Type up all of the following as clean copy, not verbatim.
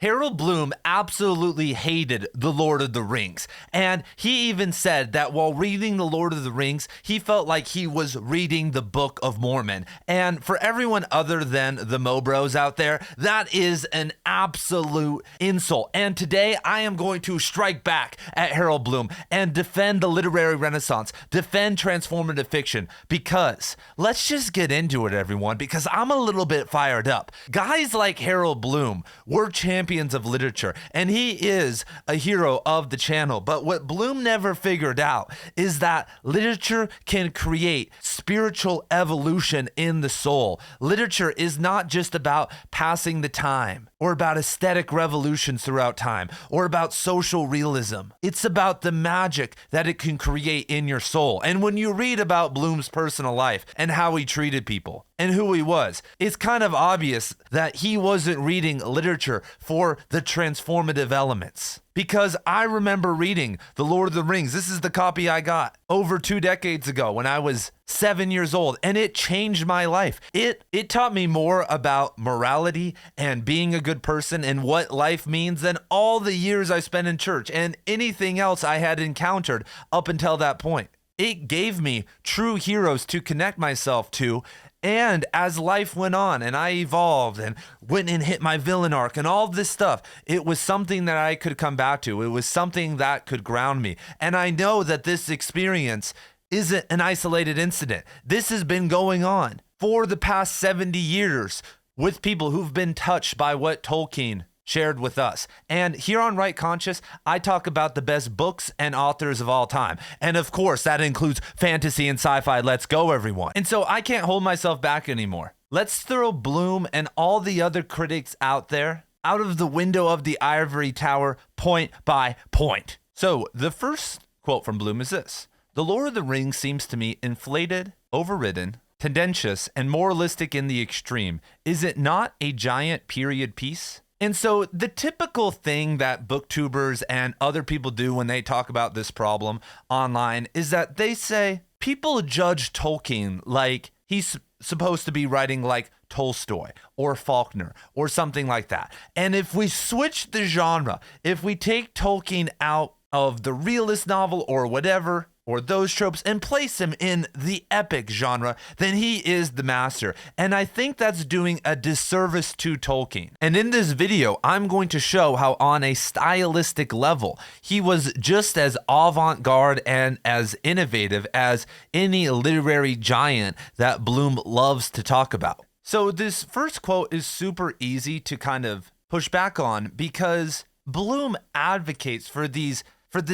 Harold Bloom absolutely hated The Lord of the Rings, and he even said that while reading The Lord of the Rings, he felt like he was reading the Book of Mormon. And for everyone other than the Mobros out there, that is an absolute insult. And today, I am going to strike back at Harold Bloom and defend the literary renaissance, defend transformative fiction, because let's just get into it, everyone, because I'm a little bit fired up. Guys like Harold Bloom were champions of literature, and he is a hero of the channel. But what Bloom never figured out is that literature can create spiritual evolution in the soul. Literature is not just about passing the time or about aesthetic revolutions throughout time or about social realism. It's about the magic that it can create in your soul. And when you read about Bloom's personal life and how he treated people and who he was, it's kind of obvious that he wasn't reading literature for the transformative elements. Because I remember reading The Lord of the Rings. This is the copy I got over 2 decades ago when I was 7 years old, and it changed my life. It taught me more about morality and being a good person and what life means than all the years I spent in church and anything else I had encountered up until that point. It gave me true heroes to connect myself to. And as life went on and I evolved and went and hit my villain arc and all this stuff, it was something that I could come back to. It was something that could ground me. And I know that this experience isn't an isolated incident. This has been going on for the past 70 years with people who've been touched by what Tolkien shared with us. And here on Right Conscious, I talk about the best books and authors of all time. And of course, that includes fantasy and sci-fi. Let's go, everyone. And so I can't hold myself back anymore. Let's throw Bloom and all the other critics out there out of the window of the ivory tower, point by point. So the first quote from Bloom is this: "The Lord of the Rings seems to me inflated, overridden, tendentious, and moralistic in the extreme. Is it not a giant period piece?" And so the typical thing that booktubers and other people do when they talk about this problem online is that they say people judge Tolkien like he's supposed to be writing like Tolstoy or Faulkner or something like that. And if we switch the genre, if we take Tolkien out of the realist novel or whatever, or those tropes, and place him in the epic genre, then he is the master. And I think that's doing a disservice to Tolkien. And in this video, I'm going to show how on a stylistic level, he was just as avant-garde and as innovative as any literary giant that Bloom loves to talk about. So this first quote is super easy to kind of push back on because Bloom advocates for this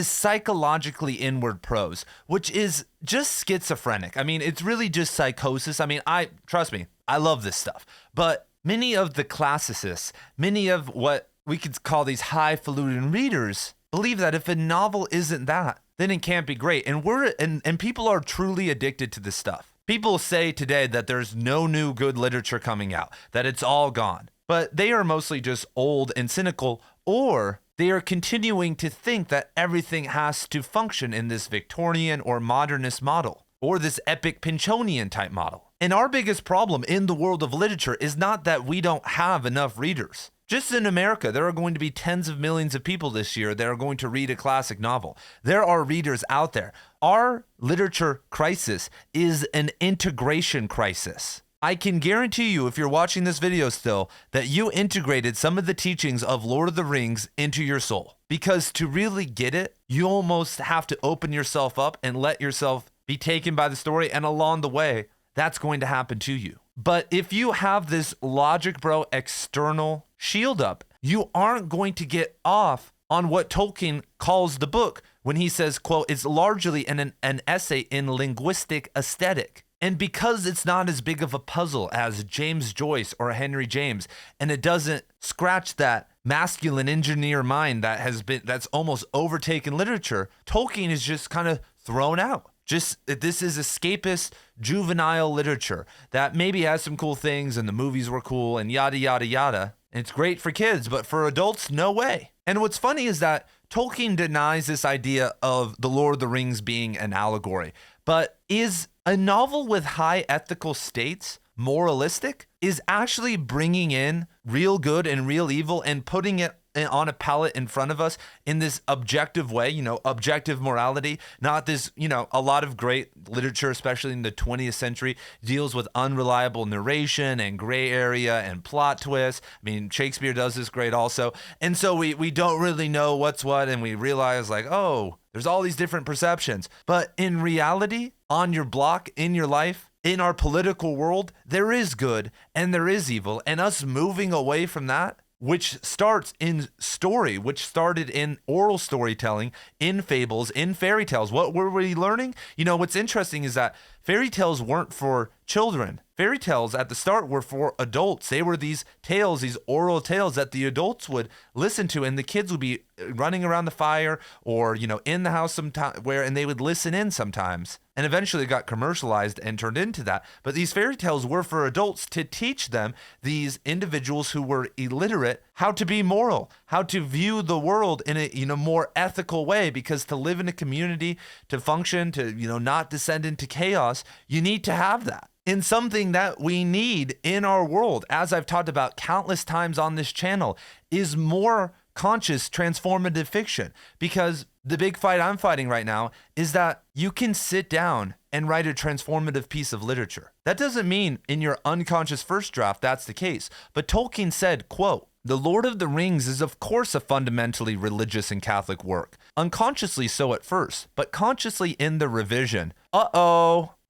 psychologically inward prose, which is just schizophrenic. I mean, it's really just psychosis. I mean, trust me, I love this stuff. But many of the classicists, many of what we could call these highfalutin readers, believe that if a novel isn't that, then it can't be great. And people are truly addicted to this stuff. People say today that there's no new good literature coming out, that it's all gone. But they are mostly just old and cynical, or they are continuing to think that everything has to function in this Victorian or modernist model, or this epic Pynchonian type model. And our biggest problem in the world of literature is not that we don't have enough readers. Just in America, there are going to be tens of millions of people this year that are going to read a classic novel. There are readers out there. Our literature crisis is an integration crisis. I can guarantee you, if you're watching this video still, that you integrated some of the teachings of Lord of the Rings into your soul. Because to really get it, you almost have to open yourself up and let yourself be taken by the story, and along the way, that's going to happen to you. But if you have this logic, bro, external shield up, you aren't going to get off on what Tolkien calls the book when he says, quote, "It's largely an essay in linguistic aesthetic." And because it's not as big of a puzzle as James Joyce or Henry James, and it doesn't scratch that masculine engineer mind that's almost overtaken literature, Tolkien is just kind of thrown out. This is escapist, juvenile literature that maybe has some cool things and the movies were cool and yada, yada, yada. And it's great for kids, but for adults, no way. And what's funny is that Tolkien denies this idea of The Lord of the Rings being an allegory. But is a novel with high ethical states moralistic is actually bringing in real good and real evil and putting it on a palette in front of us in this objective way, objective morality, not this, a lot of great literature, especially in the 20th century, deals with unreliable narration and gray area and plot twists. I mean, Shakespeare does this great also. And so we don't really know what's what, and we realize like, oh, there's all these different perceptions. But in reality, on your block, in your life, in our political world, there is good and there is evil, and us moving away from that, which starts in story, which started in oral storytelling, in fables, in fairy tales. What were we learning? What's interesting is that fairy tales weren't for children. Fairy tales at the start were for adults. They were these tales, these oral tales that the adults would listen to, and the kids would be running around the fire or, in the house sometime and they would listen in sometimes. And eventually it got commercialized and turned into that. But these fairy tales were for adults to teach them, these individuals who were illiterate, how to be moral, how to view the world in a more ethical way, because to live in a community, to function, to, not descend into chaos, you need to have that. In something that we need in our world, as I've talked about countless times on this channel, is more conscious transformative fiction. Because the big fight I'm fighting right now is that you can sit down and write a transformative piece of literature. That doesn't mean in your unconscious first draft that's the case. But Tolkien said, quote, "The Lord of the Rings is of course a fundamentally religious and Catholic work, unconsciously so at first, but consciously in the revision."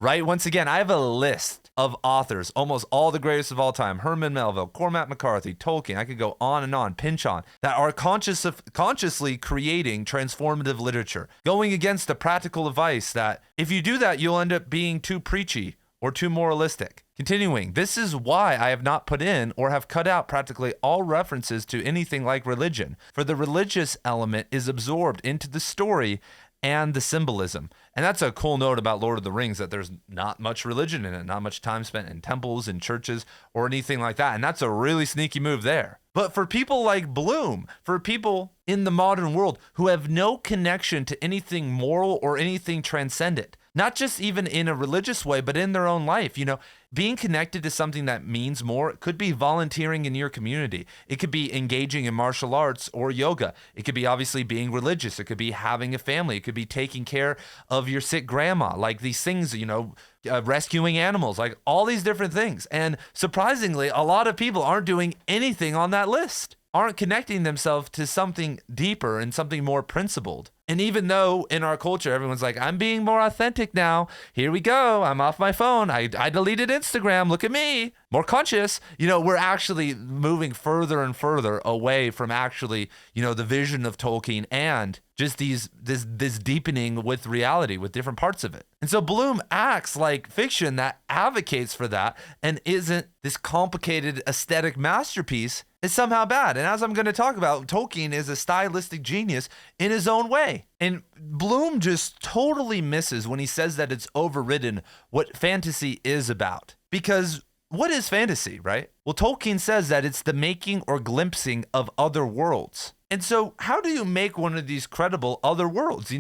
Right? Once again, I have a list of authors, almost all the greatest of all time: Herman Melville, Cormac McCarthy, Tolkien, I could go on, Pynchon, that are consciously creating transformative literature, going against the practical advice that if you do that, you'll end up being too preachy or too moralistic. Continuing, this is why I have not put in or have cut out practically all references to anything like religion, for the religious element is absorbed into the story and the symbolism. And that's a cool note about Lord of the Rings, that there's not much religion in it, not much time spent in temples and churches or anything like that. And that's a really sneaky move there. But for people like Bloom, for people in the modern world who have no connection to anything moral or anything transcendent, not just even in a religious way, but in their own life, being connected to something that means more. It could be volunteering in your community. It could be engaging in martial arts or yoga. It could be obviously being religious. It could be having a family. It could be taking care of your sick grandma, like these things, rescuing animals, like all these different things. And surprisingly, a lot of people aren't doing anything on that list, aren't connecting themselves to something deeper and something more principled. And even though in our culture, everyone's like, I'm being more authentic now. Here we go. I'm off my phone. I deleted Instagram. Look at me. More conscious. We're actually moving further and further away from actually, the vision of Tolkien and just this deepening with reality, with different parts of it. And so Bloom acts like fiction that advocates for that and isn't this complicated aesthetic masterpiece is somehow bad. And as I'm going to talk about, Tolkien is a stylistic genius in his own way. And Bloom just totally misses when he says that it's overridden what fantasy is about. Because what is fantasy, right? Well, Tolkien says that it's the making or glimpsing of other worlds. And so how do you make one of these credible other worlds?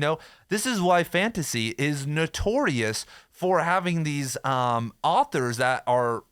This is why fantasy is notorious for having these authors that are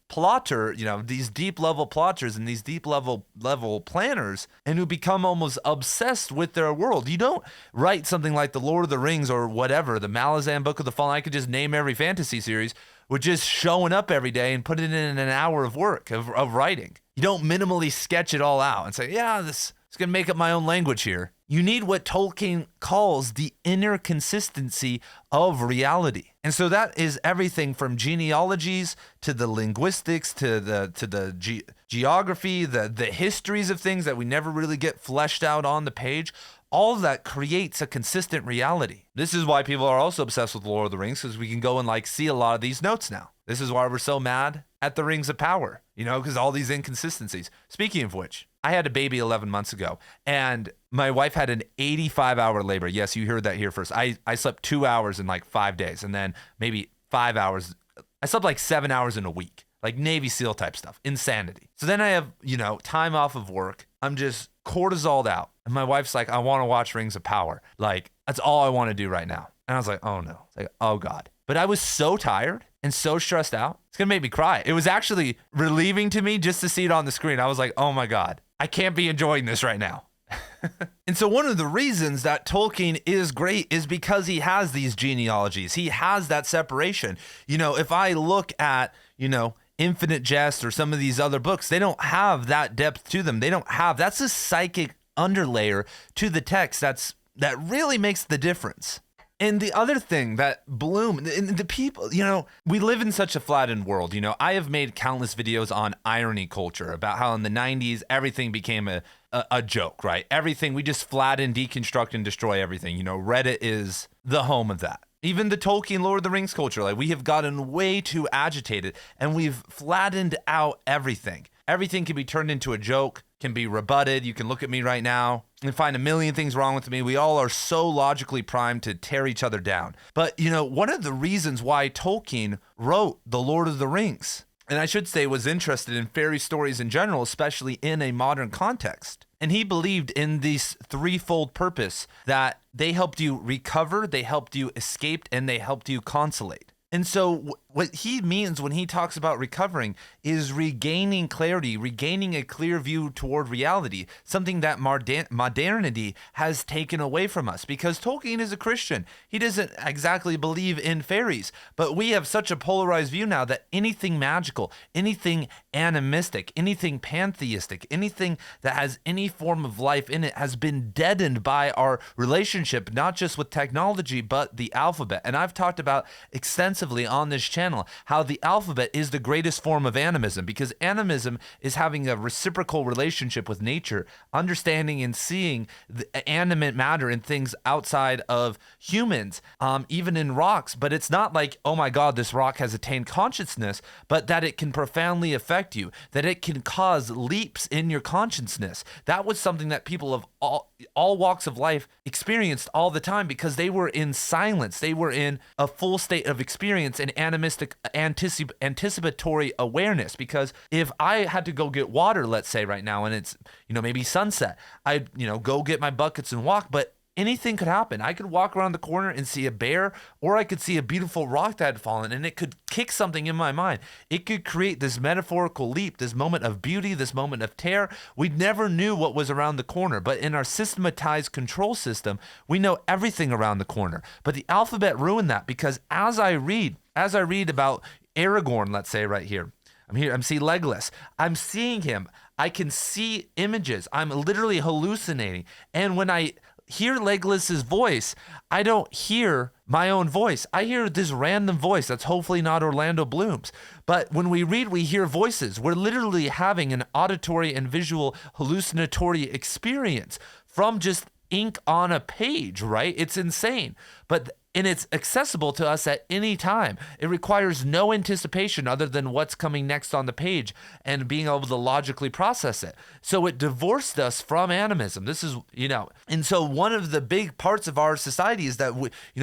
these deep level plotters and these deep level planners, and who become almost obsessed with their world. You don't write something like the Lord of the Rings or whatever, the Malazan Book of the Fallen. I could just name every fantasy series with just showing up every day and put it in an hour of work of writing. You don't minimally sketch it all out and say, yeah, this is going to make up my own language here. You need what Tolkien calls the inner consistency of reality. And so that is everything from genealogies to the linguistics to the geography, the histories of things that we never really get fleshed out on the page. All of that creates a consistent reality. This is why people are also obsessed with Lord of the Rings, because we can go and see a lot of these notes now. This is why we're so mad at the Rings of Power, because all these inconsistencies. Speaking of which, I had a baby 11 months ago, and my wife had an 85-hour labor. Yes, you heard that here first. I slept 2 hours in 5 days, and then maybe 5 hours. I slept 7 hours in a week, like Navy SEAL type stuff. Insanity. So then I have, time off of work. I'm just cortisoled out. And my wife's like, I want to watch Rings of Power. That's all I want to do right now. And I was like, oh no. It's like, oh God. But I was so tired. and so stressed out. It's going to make me cry. It was actually relieving to me just to see it on the screen. I was like, oh my God, I can't be enjoying this right now. And so one of the reasons that Tolkien is great is because he has these genealogies. He has that separation. If I look at, Infinite Jest or some of these other books, they don't have that depth to them. That's a psychic underlayer to the text that really makes the difference. And the other thing that Bloom, the people, we live in such a flattened world. I have made countless videos on irony culture about how in the 90s, everything became a joke, right? Everything, we just flatten, deconstruct, and destroy everything. Reddit is the home of that. Even the Tolkien Lord of the Rings culture, like we have gotten way too agitated and we've flattened out everything. Everything can be turned into a joke, can be rebutted. You can look at me right now and find a million things wrong with me. We all are so logically primed to tear each other down. But, one of the reasons why Tolkien wrote The Lord of the Rings, and I should say was interested in fairy stories in general, especially in a modern context. And he believed in this threefold purpose that they helped you recover, they helped you escape, and they helped you consolate. And so what he means when he talks about recovering is regaining clarity, regaining a clear view toward reality, something that modernity has taken away from us. Because Tolkien is a Christian. He doesn't exactly believe in fairies, but we have such a polarized view now that anything magical, anything animistic, anything pantheistic, anything that has any form of life in it has been deadened by our relationship, not just with technology, but the alphabet. And I've talked about extensively on this channel how the alphabet is the greatest form of animism, because animism is having a reciprocal relationship with nature, understanding and seeing the animate matter in things outside of humans, even in rocks. But it's not like, oh my God, this rock has attained consciousness, but that it can profoundly affect you, that it can cause leaps in your consciousness. That was something that people of all walks of life experienced all the time because they were in silence. They were in a full state of experience and animistic anticipatory awareness. Because if I had to go get water, let's say right now, and it's, maybe sunset, I'd, go get my buckets and walk, but anything could happen. I could walk around the corner and see a bear, or I could see a beautiful rock that had fallen, and it could kick something in my mind. It could create this metaphorical leap, this moment of beauty, this moment of terror. We never knew what was around the corner, but in our systematized control system, we know everything around the corner. But the alphabet ruined that, because as I read about Aragorn, let's say right here, I'm seeing Legolas. I'm seeing him. I can see images. I'm literally hallucinating. And when I hear Legolas's voice, I don't hear my own voice. I hear this random voice that's hopefully not Orlando Bloom's. But when we read, we hear voices. We're literally having an auditory and visual hallucinatory experience from just ink on a page, right? It's insane. And it's accessible to us at any time. It requires no anticipation other than what's coming next on the page and being able to logically process it. So it divorced us from animism. This is, and so one of the big parts of our society is that,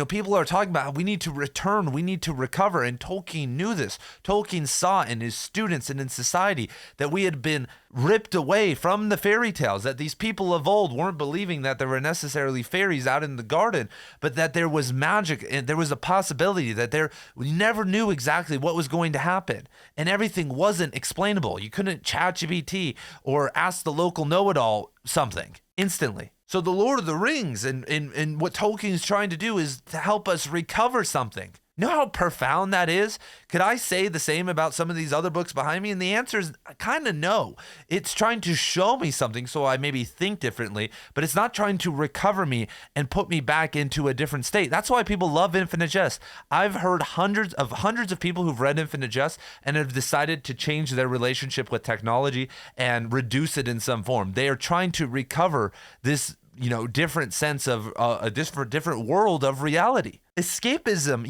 people are talking about how we need to return, we need to recover. And Tolkien knew this. Tolkien saw in his students and in society that we had been ripped away from the fairy tales, that these people of old weren't believing that there were necessarily fairies out in the garden, but that there was magic and there was a possibility that we never knew exactly what was going to happen, and everything wasn't explainable. You couldn't ChatGPT or ask the local know-it-all something instantly. So the Lord of the Rings and what Tolkien is trying to do is to help us recover something. You know how profound that is? Could I say the same about some of these other books behind me? And the answer is kind of no. It's trying to show me something so I maybe think differently, but it's not trying to recover me and put me back into a different state. That's why people love Infinite Jest. I've heard hundreds of people who've read Infinite Jest and have decided to change their relationship with technology and reduce it in some form. They are trying to recover this different sense of a different world of reality. Escapism,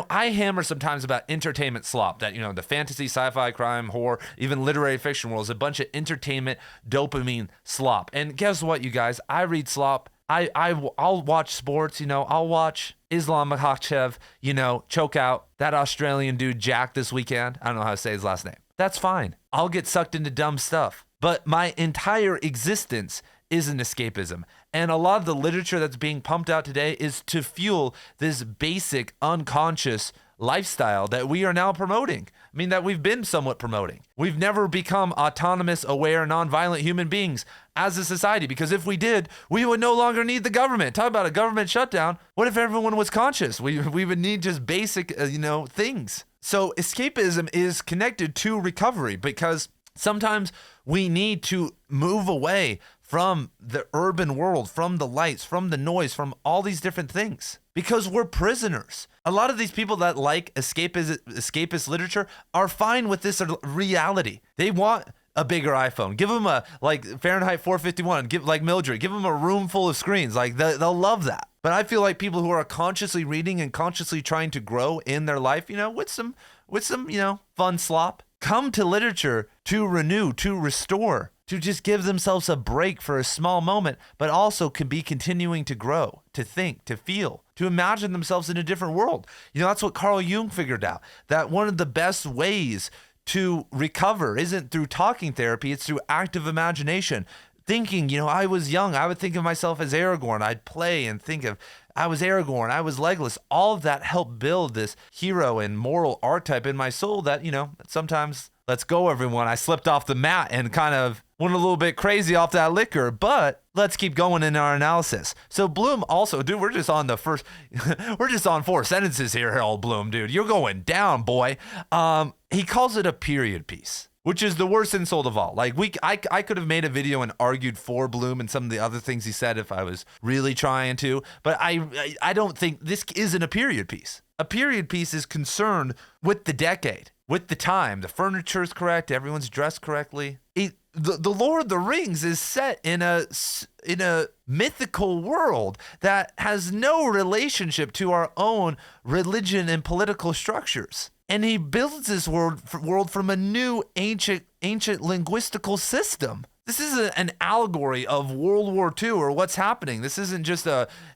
I hammer sometimes about entertainment slop, that, the fantasy, sci-fi, crime, horror, even literary fiction world is a bunch of entertainment dopamine slop. And guess what, you guys? I read slop. I'll watch sports, I'll watch Islam Makhachev, choke out that Australian dude Jack this weekend. I don't know how to say his last name. That's fine. I'll get sucked into dumb stuff. But my entire existence is an escapism. And a lot of the literature that's being pumped out today is to fuel this basic unconscious lifestyle that we are now promoting. I mean, that we've been somewhat promoting. We've never become autonomous, aware, nonviolent human beings as a society, because if we did, we would no longer need the government. Talk about a government shutdown. What if everyone was conscious? We would need just basic, things. So escapism is connected to recovery, because sometimes we need to move away from the urban world, from the lights, from the noise, from all these different things, because we're prisoners. A lot of these people that like escapist literature are fine with this reality. They want a bigger iPhone. Give them a Fahrenheit 451. Give like Mildred. Give them a room full of screens. Like they'll love that. But I feel like people who are consciously reading and consciously trying to grow in their life, with some fun slop, come to literature to renew, to restore, to just give themselves a break for a small moment, but also can be continuing to grow, to think, to feel, to imagine themselves in a different world. That's what Carl Jung figured out, that one of the best ways to recover isn't through talking therapy, it's through active imagination. Thinking, I was young, I would think of myself as Aragorn. I'd play and think of, I was Aragorn, I was Legolas. All of that helped build this hero and moral archetype in my soul that, sometimes, let's go everyone, I slipped off the mat and kind of went a little bit crazy off that liquor, but let's keep going in our analysis. So Bloom also, dude, we're just on 4 sentences here, Harold Bloom, dude. You're going down, boy. He calls it a period piece, which is the worst insult of all. Like I could have made a video and argued for Bloom and some of the other things he said if I was really trying to, but I don't think this isn't a period piece. A period piece is concerned with the decade, with the time. The furniture is correct. Everyone's dressed correctly. The Lord of the Rings is set in a mythical world that has no relationship to our own religion and political structures. And he builds this world from a new ancient linguistical system. This is an allegory of World War II or what's happening. This isn't just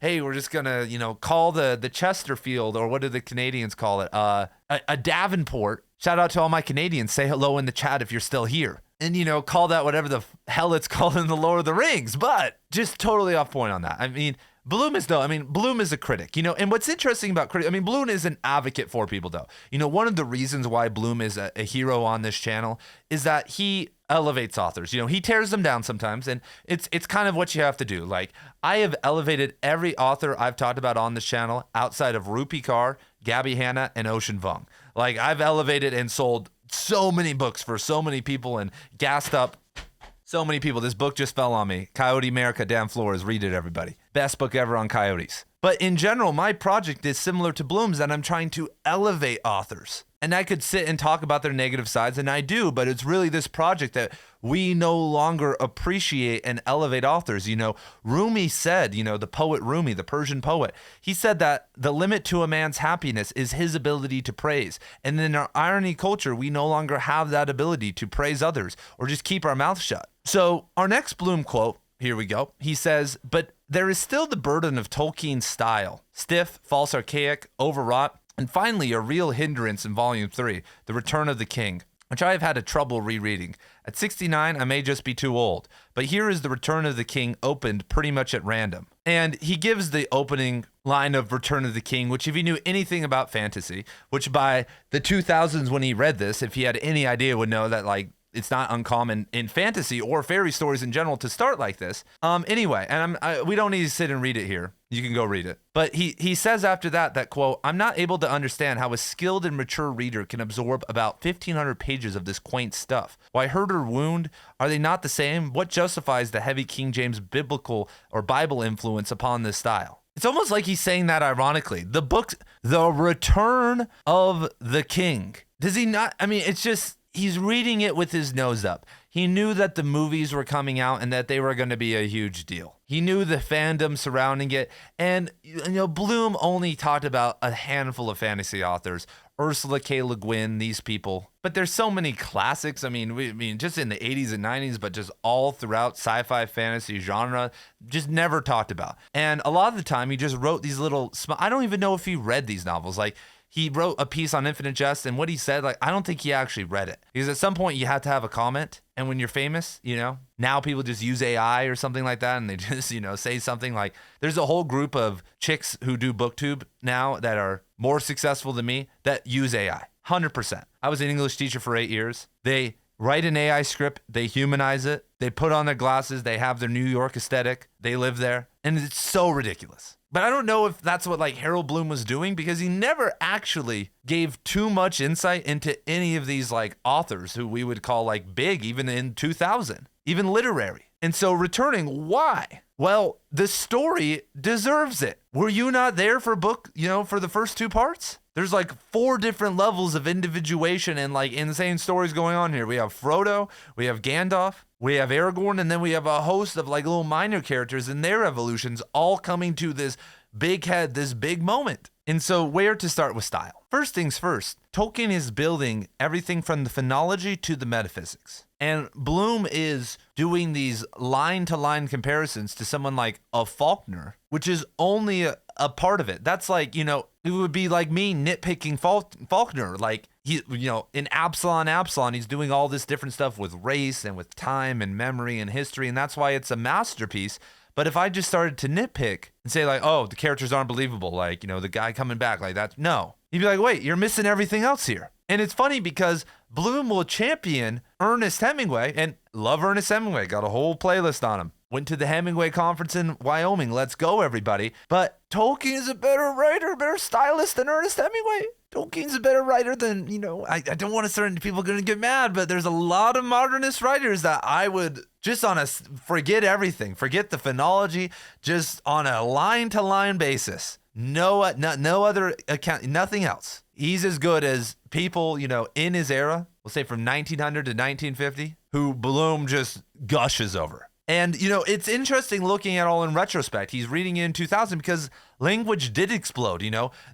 hey, we're just going to, call the Chesterfield, or what do the Canadians call it? A Davenport. Shout out to all my Canadians. Say hello in the chat if you're still here. And, call that whatever the hell it's called in the Lord of the Rings. But just totally off point on that. I mean, Bloom is a critic, and what's interesting about Bloom is an advocate for people though. One of the reasons why Bloom is a hero on this channel is that he elevates authors. He tears them down sometimes, and it's kind of what you have to do. Like, I have elevated every author I've talked about on this channel outside of Rupi Kaur, Gabby Hanna, and Ocean Vuong. Like, I've elevated and sold so many books for so many people and gassed up so many people. This book just fell on me. Coyote America, Dan Flores. Read it, everybody. Best book ever on coyotes. But in general, my project is similar to Bloom's, that I'm trying to elevate authors. And I could sit and talk about their negative sides, and I do, but it's really this project that we no longer appreciate and elevate authors. Rumi said, the poet Rumi, the Persian poet, he said that the limit to a man's happiness is his ability to praise. And in our irony culture, we no longer have that ability to praise others or just keep our mouth shut. So our next Bloom quote, here we go. He says, but there is still the burden of Tolkien's style, stiff, false, archaic, overwrought, and finally a real hindrance in Volume 3, The Return of the King, which I have had a trouble rereading. At 69, I may just be too old, but here is The Return of the King opened pretty much at random. And he gives the opening line of Return of the King, which if he knew anything about fantasy, which by the 2000s when he read this, if he had any idea, would know that it's not uncommon in fantasy or fairy stories in general to start like this. Anyway, and we don't need to sit and read it here. You can go read it. But he says after that quote, I'm not able to understand how a skilled and mature reader can absorb about 1,500 pages of this quaint stuff. Why hurt or wound? Are they not the same? What justifies the heavy King James biblical or Bible influence upon this style? It's almost like he's saying that ironically. The book, The Return of the King. Does he not? It's just, he's reading it with his nose up. He knew that the movies were coming out and that they were going to be a huge deal. He knew the fandom surrounding it. And, Bloom only talked about a handful of fantasy authors, Ursula K. Le Guin, these people. But there's so many classics. Just in the 80s and 90s, but just all throughout sci-fi fantasy genre, just never talked about. And a lot of the time, he just wrote these little, I don't even know if he read these novels. He wrote a piece on Infinite Jest, and what he said, I don't think he actually read it. Because at some point, you have to have a comment. And when you're famous, now people just use AI or something like that, and they just, say something like, there's a whole group of chicks who do BookTube now that are more successful than me that use AI. 100%. I was an English teacher for 8 years. They write an AI script, they humanize it, they put on their glasses, they have their New York aesthetic, they live there, and it's so ridiculous. But I don't know if that's what like Harold Bloom was doing, because he never actually gave too much insight into any of these like authors who we would call like big, even in 2000, even literary. And so returning, why? Well, the story deserves it. Were you not there for for the first 2 parts? There's like 4 different levels of individuation and like insane stories going on here. We have Frodo, we have Gandalf, we have Aragorn, and then we have a host of like little minor characters and their evolutions all coming to this big head, this big moment. And so where to start with style? First things first, Tolkien is building everything from the phonology to the metaphysics. And Bloom is doing these line-to-line comparisons to someone like a Faulkner, which is only a part of it. That's like, it would be like me nitpicking Faulkner. Like, in Absalom, he's doing all this different stuff with race and with time and memory and history, and that's why it's a masterpiece. But if I just started to nitpick and say like, oh, the characters aren't believable, like, the guy coming back like that, no. You'd be like, wait, you're missing everything else here. And it's funny because Bloom will champion Ernest Hemingway, and love Ernest Hemingway, got a whole playlist on him. Went to the Hemingway conference in Wyoming. Let's go, everybody. But Tolkien is a better writer, better stylist than Ernest Hemingway. Tolkien's a better writer than, I don't want to start, people are going to get mad, but there's a lot of modernist writers that I would just forget everything, forget the phonology, just on a line-to-line basis. No other account, nothing else. He's as good as people, in his era, we'll say from 1900 to 1950, who Bloom just gushes over. And, it's interesting looking at all in retrospect. He's reading it in 2000 because language did explode,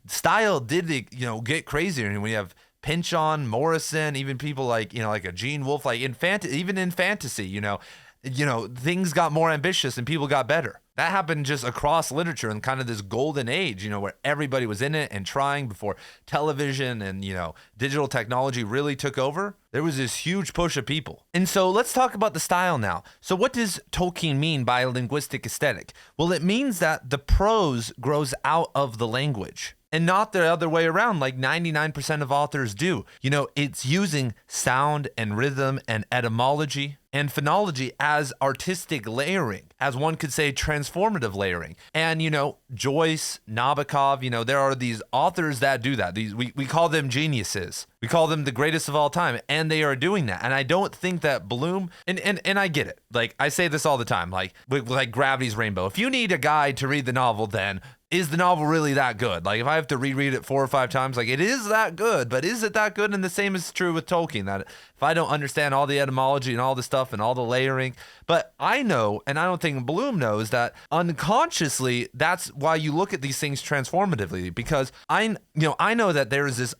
Style did, get crazier. And we have Pynchon, Morrison, even people like, like a Gene Wolfe, like even in fantasy, things got more ambitious and people got better. That happened just across literature in kind of this golden age, where everybody was in it and trying before television and, digital technology really took over. There was this huge push of people. And so let's talk about the style now. So what does Tolkien mean by linguistic aesthetic? Well, it means that the prose grows out of the language. And not the other way around, like 99% of authors do. It's using sound and rhythm and etymology and phonology as artistic layering, as one could say transformative layering. And, Joyce, Nabokov, there are these authors that do that. We call them geniuses. We call them the greatest of all time, and they are doing that. And I don't think that Bloom, and I get it. Like, I say this all the time, like Gravity's Rainbow. If you need a guide to read the novel, then is the novel really that good? Like, if I have to reread it 4 or 5 times, like, it is that good, but is it that good? And the same is true with Tolkien, that if I don't understand all the etymology and all the stuff and all the layering, but I know, and I don't think Bloom knows, that unconsciously, that's why you look at these things transformatively, because I know that there is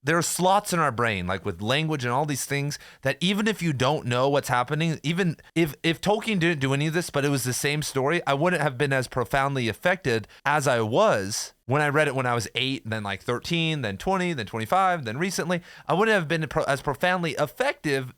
there are slots in our brain, like with language and all these things, that even if you don't know what's happening, even if Tolkien didn't do any of this, but it was the same story, I wouldn't have been as profoundly affected as I was when I read it when I was 8, then like 13, then 20, then 25, then recently. I wouldn't have been as profoundly affected,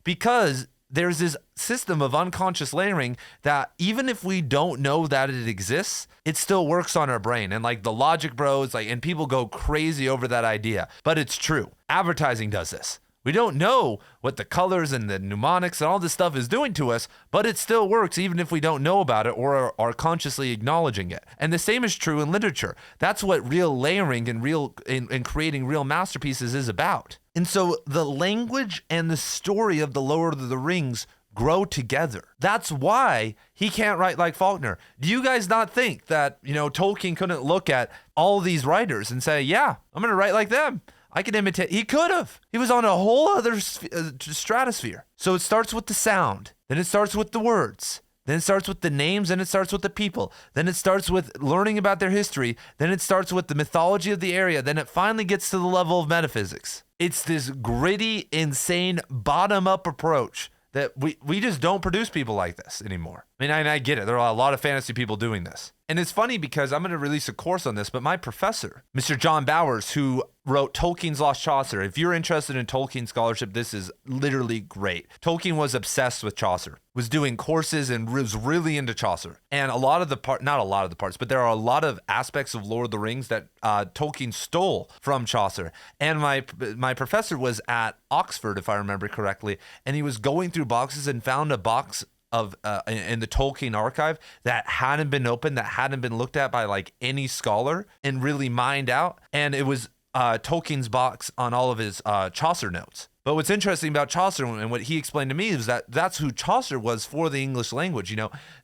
because there's this system of unconscious layering that even if we don't know that it exists, it still works on our brain. And like the logic bros, and people go crazy over that idea, but it's true. Advertising does this. We don't know what the colors and the mnemonics and all this stuff is doing to us, but it still works even if we don't know about it or are consciously acknowledging it. And the same is true in literature. That's what real layering and creating real masterpieces is about. And so the language and the story of The Lord of the Rings grow together. That's why he can't write like Faulkner. Do you guys not think that, Tolkien couldn't look at all these writers and say, yeah, I'm going to write like them? I can imitate. He could have. He was on a whole other stratosphere. So it starts with the sound. Then it starts with the words. Then it starts with the names, and it starts with the people. Then it starts with learning about their history. Then it starts with the mythology of the area. Then it finally gets to the level of metaphysics. It's this gritty, insane, bottom-up approach that we just don't produce people like this anymore. I mean, I get it. There are a lot of fantasy people doing this. And it's funny because I'm going to release a course on this, but my professor, Mr. John Bowers, who wrote Tolkien's Lost Chaucer. If you're interested in Tolkien scholarship, this is literally great. Tolkien was obsessed with Chaucer, was doing courses and was really into Chaucer. And not a lot of the parts, but there are a lot of aspects of Lord of the Rings that Tolkien stole from Chaucer. And my professor was at Oxford, if I remember correctly, and he was going through boxes and found a box of in the Tolkien archive that hadn't been opened, that hadn't been looked at by like any scholar and really mined out. And it was Tolkien's box on all of his Chaucer notes. But what's interesting about Chaucer and what he explained to me is that that's who Chaucer was for the English language.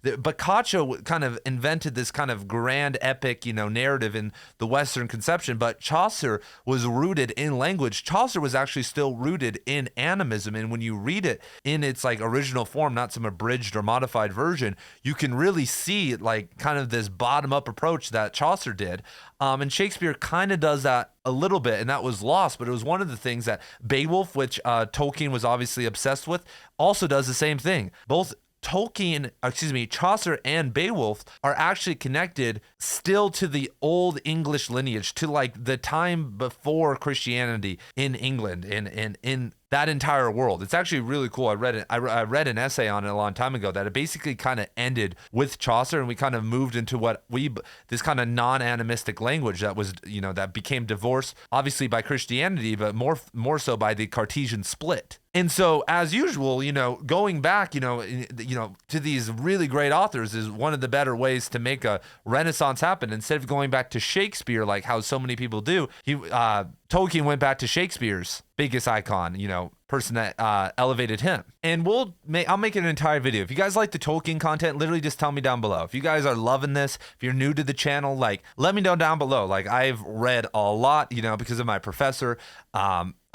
Boccaccio kind of invented this kind of grand epic, narrative in the Western conception, but Chaucer was rooted in language. Chaucer was actually still rooted in animism. And when you read it in its like original form, not some abridged or modified version, you can really see like kind of this bottom up approach that Chaucer did. And Shakespeare kind of does that a little bit, and that was lost, but it was one of the things that Beowulf, which Tolkien was obviously obsessed with, also does the same thing. Both Chaucer and Beowulf are actually connected still to the old English lineage, to like the time before Christianity in England and in that entire world. It's actually really cool. I read an essay on it a long time ago that it basically kind of ended with Chaucer, and we kind of moved into this kind of non-animistic language that was, that became divorced, obviously by Christianity, but more so by the Cartesian split. And so, as usual, going back, to these really great authors is one of the better ways to make a renaissance happen. Instead of going back to Shakespeare, like how so many people do, Tolkien went back to Shakespeare's biggest icon, person that elevated him. And I'll make an entire video. If you guys like the Tolkien content, literally just tell me down below. If you guys are loving this, if you're new to the channel, like let me know down below. Like I've read a lot, because of my professor.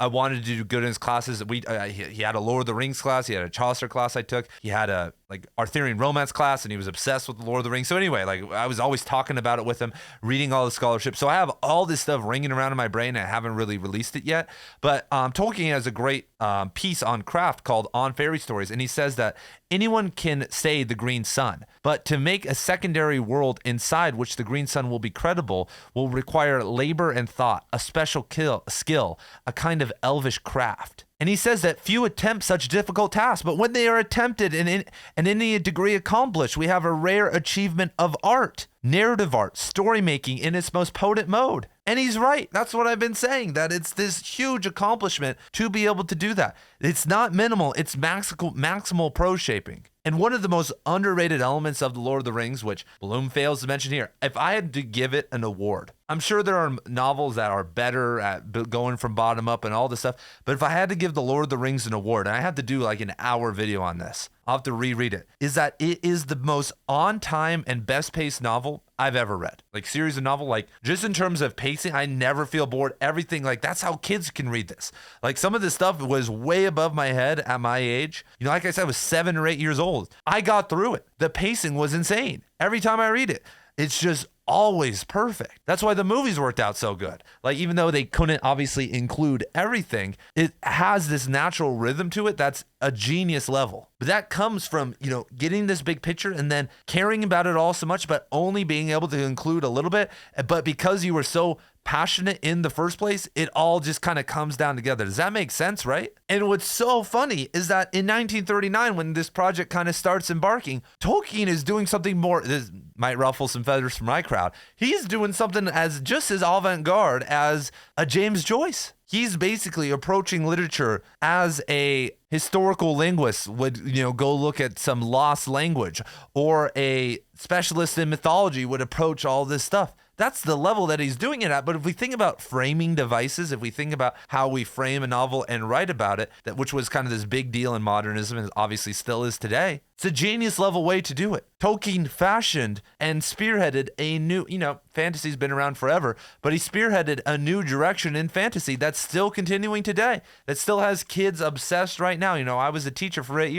I wanted to do good in his classes. He had a Lord of the Rings class. He had a Chaucer class I took. He had a Arthurian romance class, and he was obsessed with the Lord of the Rings. So anyway, I was always talking about it with him, reading all the scholarship. So I have all this stuff ringing around in my brain. I haven't really released it yet. But Tolkien has a great piece on craft called On Fairy Stories, and he says that anyone can say the green sun, but to make a secondary world inside which the green sun will be credible will require labor and thought, a special skill, a kind of elvish craft. And he says that few attempt such difficult tasks, but when they are attempted and in any degree accomplished, we have a rare achievement of art, narrative art, story making in its most potent mode. And he's right. That's what I've been saying, that it's this huge accomplishment to be able to do that. It's not minimal, it's maximal prose shaping. And one of the most underrated elements of The Lord of the Rings, which Bloom fails to mention here, if I had to give it an award, I'm sure there are novels that are better at going from bottom up and all this stuff, but if I had to give The Lord of the Rings an award, and I had to do like an hour video on this, I'll have to reread it, is that it is the most on-time and best-paced novel I've ever read. Like series of novel, like just in terms of pacing, I never feel bored. Everything, like that's how kids can read this. Like some of this stuff was way above my head at my age. Like I said, I was 7 or 8 years old. I got through it. The pacing was insane. Every time I read it, it's just always perfect. That's why the movies worked out so good. Like even though they couldn't obviously include everything, it has this natural rhythm to it that's a genius level. But that comes from, getting this big picture and then caring about it all so much, but only being able to include a little bit. But because you were so passionate in the first place, it all just kind of comes down together. Does that make sense, right? And what's so funny is that in 1939, when this project kind of starts embarking, Tolkien is doing something more. This might ruffle some feathers from my crowd. He's doing something just as avant-garde as a James Joyce. He's basically approaching literature as a historical linguist would, go look at some lost language, or a specialist in mythology would approach all this stuff. That's the level that he's doing it at. But if we think about framing devices, if we think about how we frame a novel and write about it, which was kind of this big deal in modernism and obviously still is today, it's a genius level way to do it. Tolkien fashioned and spearheaded a new, fantasy's been around forever, but he spearheaded a new direction in fantasy that's still continuing today, that still has kids obsessed right now. I was a teacher for 8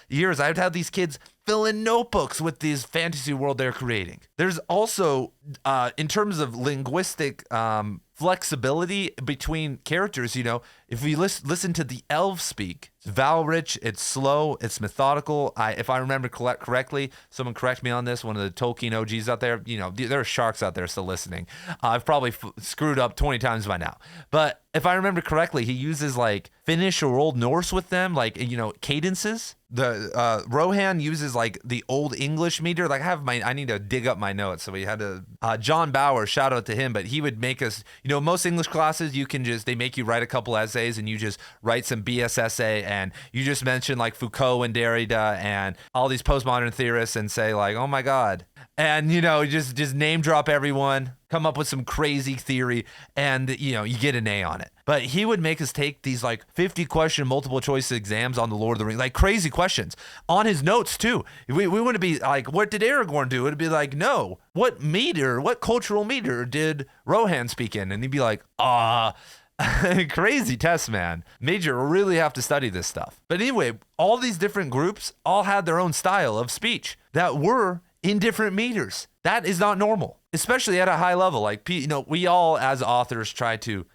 years. I've had these kids fill in notebooks with this fantasy world they're creating. There's also, in terms of linguistic flexibility between characters. You know, if we listen to the elves speak, it's vowel-rich, it's slow, it's methodical. If I remember correctly, someone correct me on this, one of the Tolkien OGs out there, you know, there are sharks out there still listening. I've probably screwed up 20 times by now. But if I remember correctly, he uses like Finnish or Old Norse with them, like, you know, cadences. The Rohan uses like the Old English meter. Like I need to dig up my notes. So we had to, John Bauer, shout out to him, but he would make us, you know, most English classes, they make you write a couple essays and you just write some BS essay and you just mention like Foucault and Derrida and all these postmodern theorists and say like, oh my God. And, you know, just name drop everyone, come up with some crazy theory, and, you know, you get an A on it. But he would make us take these like 50 question multiple choice exams on the Lord of the Rings, like crazy questions on his notes too. We wouldn't be like, what did Aragorn do? It'd be like, no, what cultural meter did Rohan speak in? And he'd be like, crazy test, man. Made you really have to study this stuff. But anyway, all these different groups all had their own style of speech that were in different meters. That is not normal, especially at a high level. Like, you know, we all as authors try to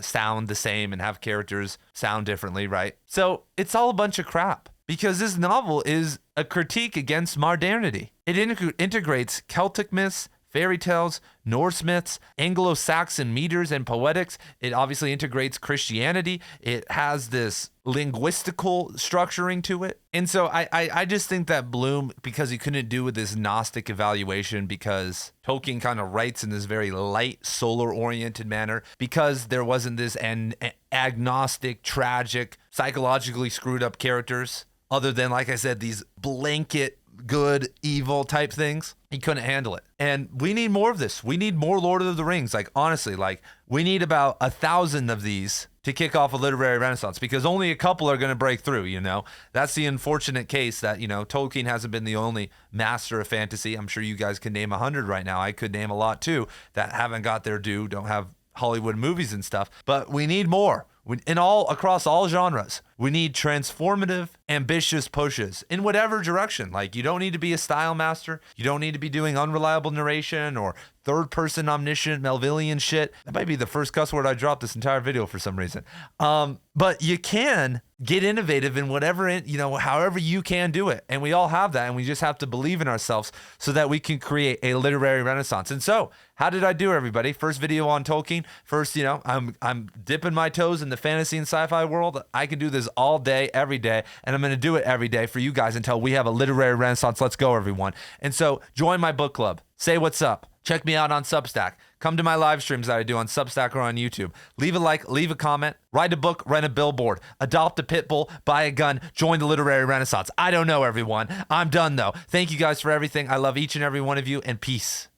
sound the same and have characters sound differently, right? So it's all a bunch of crap because this novel is a critique against modernity. It integrates Celtic myths, fairy tales, Norse myths, Anglo-Saxon meters and poetics. It obviously integrates Christianity. It has this linguistical structuring to it. And so I just think that Bloom, because he couldn't do with this Gnostic evaluation, because Tolkien kind of writes in this very light, solar-oriented manner, because there wasn't this agnostic, tragic, psychologically screwed up characters, other than, like I said, these blanket good, evil type things, he couldn't handle it. And we need more of this. We need more Lord of the Rings. Like, honestly, like, we need about 1,000 of these to kick off a literary renaissance, because only a couple are going to break through, you know? That's the unfortunate case that, you know, Tolkien hasn't been the only master of fantasy. I'm sure you guys can name 100 right now. I could name a lot too that haven't got their due, don't have Hollywood movies and stuff, but we need more. Across all genres, we need transformative, ambitious pushes in whatever direction. Like, you don't need to be a style master. You don't need to be doing unreliable narration or third-person omniscient Melvillian shit. That might be the first cuss word I dropped this entire video for some reason. But you can get innovative in whatever, however you can do it. And we all have that, and we just have to believe in ourselves so that we can create a literary renaissance. And so, how did I do, everybody? First video on Tolkien. First, I'm dipping my toes in the fantasy and sci-fi world. I can do this all day, every day, and I'm going to do it every day for you guys until we have a literary renaissance. Let's go, everyone. And so, join my book club. Say what's up. Check me out on Substack. Come to my live streams that I do on Substack or on YouTube. Leave a like, leave a comment, write a book, rent a billboard, adopt a pit bull, buy a gun, join the literary renaissance. I don't know, everyone. I'm done, though. Thank you guys for everything. I love each and every one of you, and peace.